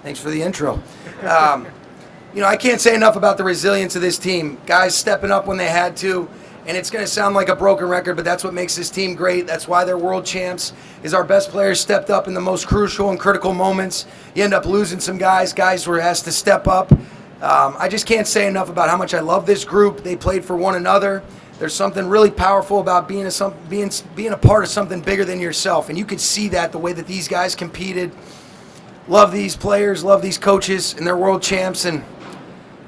Thanks for the intro. I can't say enough about the resilience of this team. Guys stepping up when they had to, and it's going to sound like a broken record, but that's what makes this team great. That's why they're world champs, is our best players stepped up in the most crucial and critical moments. You end up losing some guys were asked to step up. I just can't say enough about how much I love this group. They played for one another. There's something really powerful about being a part of something bigger than yourself, and you could see that the way that these guys competed. Love these players, love these coaches, and they're world champs, and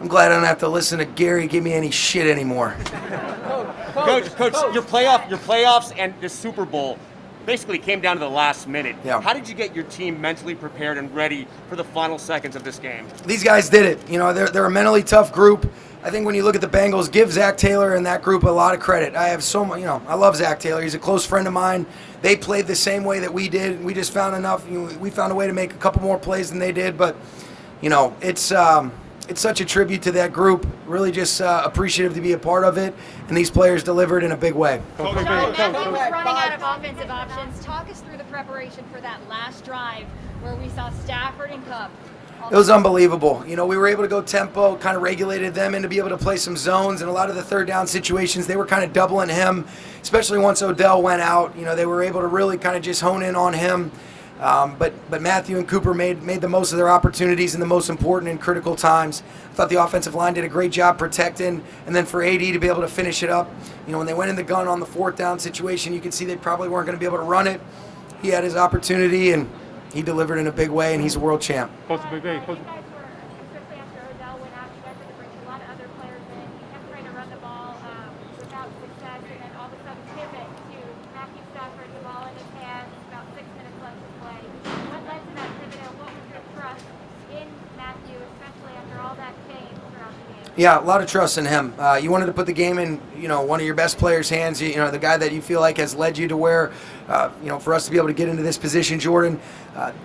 I'm glad I don't have to listen to Gary give me any shit anymore. Coach, your playoffs and the Super Bowl basically came down to the last minute. Yeah. How did you get your team mentally prepared and ready for the final seconds of this game? These guys did it. They're a mentally tough group. I think when you look at the Bengals, give Zach Taylor and that group a lot of credit. I have so much, I love Zach Taylor. He's a close friend of mine. They played the same way that we did. We just found enough. We found a way to make a couple more plays than they did. But, it's such a tribute to that group. Really just appreciative to be a part of it. And these players delivered in a big way. Matthew was running out of offensive options. Talk us through the preparation for that last drive where we saw Stafford and Kupp. It was unbelievable. We were able to go tempo, kind of regulated them in to be able to play some zones, and a lot of the third down situations, they were kind of doubling him, especially once Odell went out. They were able to really kind of just hone in on him. But Matthew and Cooper made the most of their opportunities in the most important and critical times. I thought the offensive line did a great job protecting, and then for AD to be able to finish it up. When they went in the gun on the fourth down situation, you could see they probably weren't going to be able to run it. He had his opportunity, and he delivered in a big way, and he's a world champ. Coach McVay, Coach. Especially after Odell went out, you guys had to bring a lot of other players in. You kept trying to run the ball without success, and then all of a sudden pivot to Matthew Stafford, the ball in his hands, about 6 minutes left to play. What led to that pivot, and what was your trust in Matthew, especially after all that change throughout the game? Yeah, a lot of trust in him. You wanted to put the game in, one of your best players' hands. The guy that you feel like has led you to where, for us to be able to get into this position, Jordan.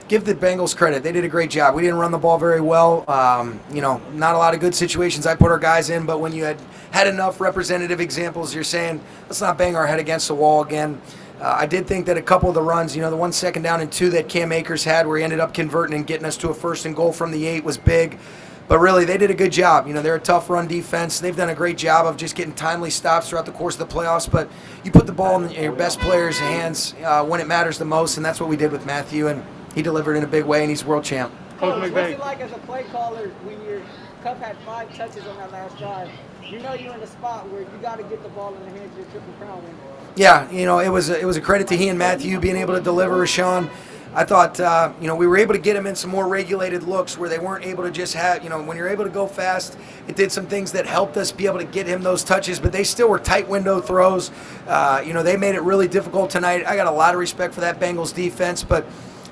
Give the Bengals credit. They did a great job. We didn't run the ball very well. Not a lot of good situations I put our guys in, but when you had enough representative examples, you're saying, let's not bang our head against the wall again. I did think that a couple of the runs, the 1 second down and 2 that Cam Akers had where he ended up converting and getting us to a 1st and goal from the 8 was big. But really, they did a good job. They're a tough run defense. They've done a great job of just getting timely stops throughout the course of the playoffs. But you put the ball in your best players' hands when it matters the most, and that's what we did with Matthew, and he delivered in a big way, and he's world champ. Coach, what's it like as a play caller when your Kupp had 5 touches on that last drive? You're in a spot where you got to get the ball in the hands of your Triple Crown winner. Yeah, it was a credit to he and Matthew being able to deliver. Rashawn, I thought, we were able to get him in some more regulated looks where they weren't able to just have, when you're able to go fast, it did some things that helped us be able to get him those touches, but they still were tight window throws. They made it really difficult tonight. I got a lot of respect for that Bengals defense, but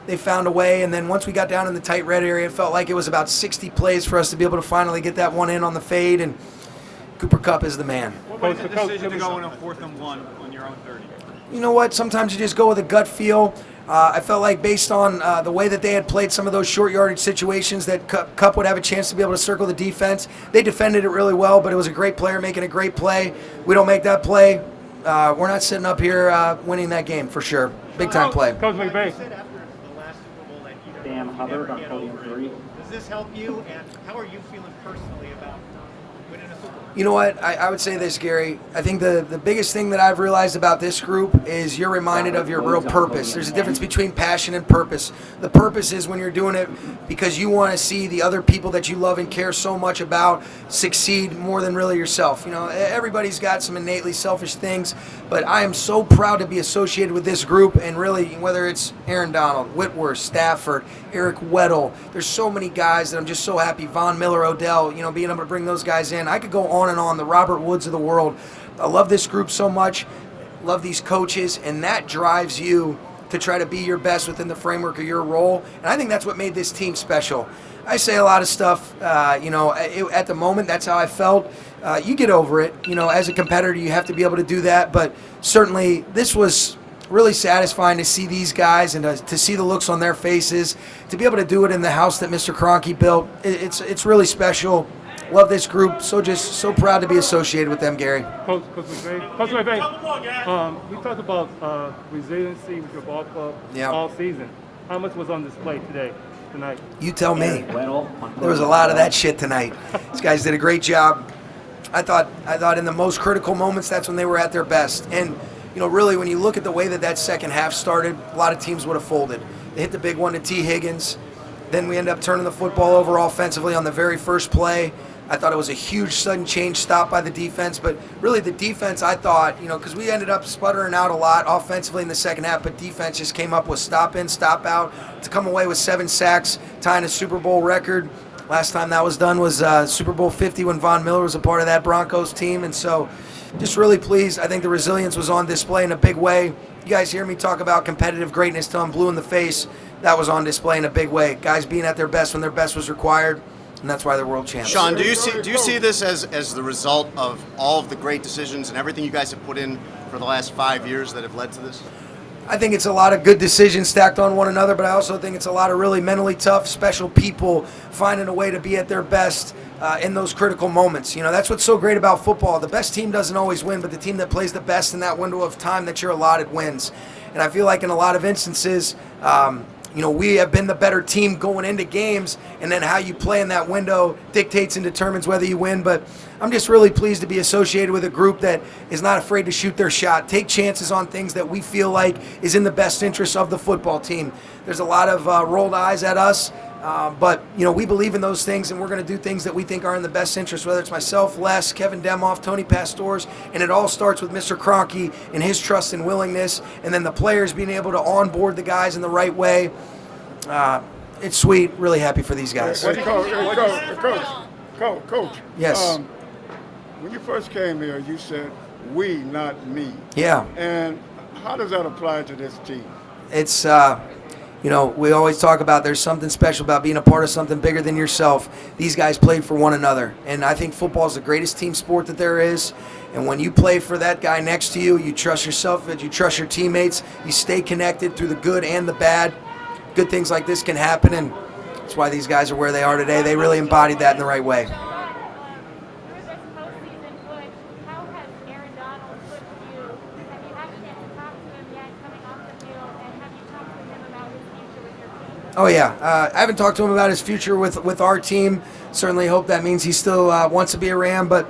they found a way, and then once we got down in the tight red area, it felt like it was about 60 plays for us to be able to finally get that one in on the fade, and Cooper Kupp is the man. What was the decision to go in a 4th and 1 on your own 30? You know what? Sometimes you just go with a gut feel. I felt like based on the way that they had played some of those short yardage situations that Kupp would have a chance to be able to circle the defense. They defended it really well, but it was a great player making a great play. We don't make that play, we're not sitting up here winning that game for sure. Big-time play. Coach McVay. Dan Hubbard on podium 3. Does this help you, and how are you feeling personally about winning a Super Bowl? You know what? I would say this, Gary. I think the biggest thing that I've realized about this group is you're reminded of your real purpose. There's a difference between passion and purpose. The purpose is when you're doing it because you want to see the other people that you love and care so much about succeed more than really yourself. Everybody's got some innately selfish things, but I am so proud to be associated with this group, and really, whether it's Aaron Donald, Whitworth, Stafford, Eric Weddle, there's so many guys that I'm just so happy. Von Miller, Odell, being able to bring those guys in. I could go on and on, the Robert Woods of the world. I love this group so much, love these coaches, and that drives you to try to be your best within the framework of your role. And I think that's what made this team special. I say a lot of stuff, at the moment, that's how I felt. You get over it. As a competitor, you have to be able to do that. But certainly, this was really satisfying to see these guys and to see the looks on their faces, to be able to do it in the house that Mr. Kroenke built. It's really special. Love this group. So proud to be associated with them, Gary. Coach McVay, we talked about resiliency with your ball club all season. How much was on display today? tonight? You tell me. There was a lot of that shit tonight. These guys did a great job. I thought in the most critical moments, that's when they were at their best. And, really, when you look at the way that second half started, a lot of teams would have folded. They hit the big one to T. Higgins. Then we end up turning the football over offensively on the very first play. I thought it was a huge sudden change stop by the defense. But really the defense, I thought, because we ended up sputtering out a lot offensively in the second half, but defense just came up with stop in, stop out to come away with 7 sacks, tying a Super Bowl record. Last time that was done was Super Bowl 50 when Von Miller was a part of that Broncos team. And so just really pleased. I think the resilience was on display in a big way. You guys hear me talk about competitive greatness till I'm blue in the face. That was on display in a big way. Guys being at their best when their best was required, and that's why they're world champs. Sean, do you see this as the result of all of the great decisions and everything you guys have put in for the last 5 years that have led to this? I think it's a lot of good decisions stacked on one another, but I also think it's a lot of really mentally tough, special people finding a way to be at their best in those critical moments. That's what's so great about football. The best team doesn't always win, but the team that plays the best in that window of time that you're allotted wins. And I feel like in a lot of instances, we have been the better team going into games, and then how you play in that window dictates and determines whether you win. But I'm just really pleased to be associated with a group that is not afraid to shoot their shot, take chances on things that we feel like is in the best interest of the football team. There's a lot of rolled eyes at us, but we believe in those things, and we're going to do things that we think are in the best interest, whether it's myself, Les, Kevin Demoff, Tony Pastors, and it all starts with Mr. Kroenke and his trust and willingness, and then the players being able to onboard the guys in the right way. It's sweet. Really happy for these guys. Coach. Yes. When you first came here, you said, "We, not me." Yeah. And how does that apply to this team? It's, we always talk about there's something special about being a part of something bigger than yourself. These guys played for one another, and I think football is the greatest team sport that there is. And when you play for that guy next to you, you trust yourself, you trust your teammates, you stay connected through the good and the bad. Good things like this can happen, and that's why these guys are where they are today. They really embodied that in the right way. Through this postseason push, how has Aaron Donald pushed you? Have you had a chance to talk to him yet coming off the field, and have you talked to him about his future with your team? Oh, yeah. I haven't talked to him about his future with our team. Certainly hope that means he still wants to be a Ram, but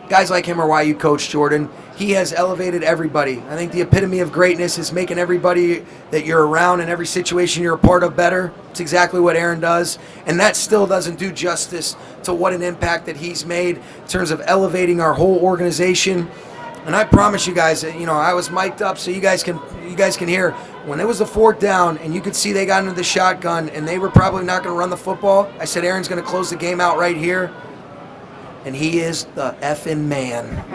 guys like him are why you coach, Jordan. He has elevated everybody. I think the epitome of greatness is making everybody that you're around in every situation you're a part of better. It's exactly what Aaron does, and that still doesn't do justice to what an impact that he's made in terms of elevating our whole organization. And I promise you guys, I was mic'd up so you guys can hear. When it was the 4th down and you could see they got into the shotgun and they were probably not going to run the football, I said Aaron's going to close the game out right here, and he is the effing man.